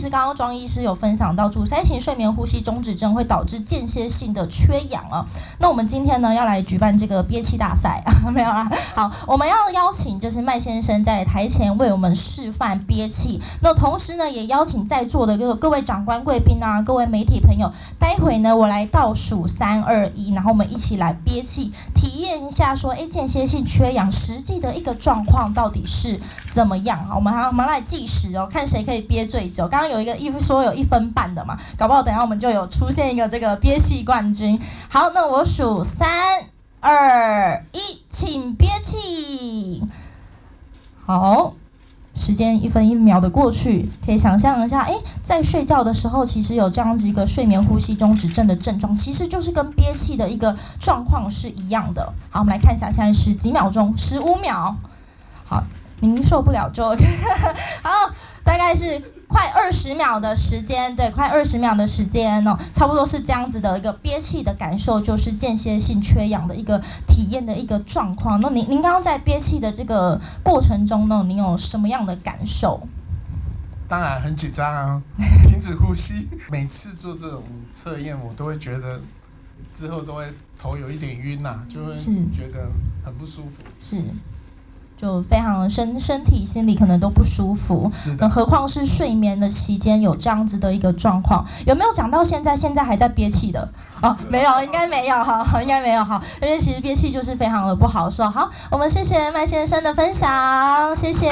实刚刚庄医师有分享到，阻塞型睡眠呼吸中止症会导致间歇性的缺氧啊。那我们今天呢要来举办这个憋气大赛没有啦。好，我们要邀请就是麦先生在台前为我们示范憋气。那同时呢，也邀请在座的各位长官贵宾啊，各位媒体朋友，待会呢我来倒数3、2、1，然后我们一起来憋气，体验一下说，间歇性缺氧实际的一个状况到底是怎么样？好，我们来计时哦，看谁可以憋最久。刚刚有说有1分半的嘛，搞不好等一下我们就有出现一个这个憋气冠军。好，那我数3、2、1，请憋气。好。时间1分1秒的过去，可以想象一下，在睡觉的时候，其实有这样子一个睡眠呼吸中止症的症状，其实就是跟憋气的一个状况是一样的。好，我们来看一下，现在是几秒钟？15秒。好，您受不了就好，大概是快20秒的时间，对，快20秒的时间哦，差不多是这样子的一个憋气的感受，就是间歇性缺氧的一个体验的一个状况。那您刚刚在憋气的这个过程中呢，您有什么样的感受？当然很紧张啊，停止呼吸。每次做这种测验，我都会觉得之后都会头有一点晕啊，就会觉得很不舒服。是。就非常身体心理可能都不舒服，那何况是睡眠的期间有这样子的一个状况，有没有讲到现在还在憋气的？没有，应该没有哈，应该没有哈，因为其实憋气就是非常的不好受。好，我们谢谢麦先生的分享，谢谢。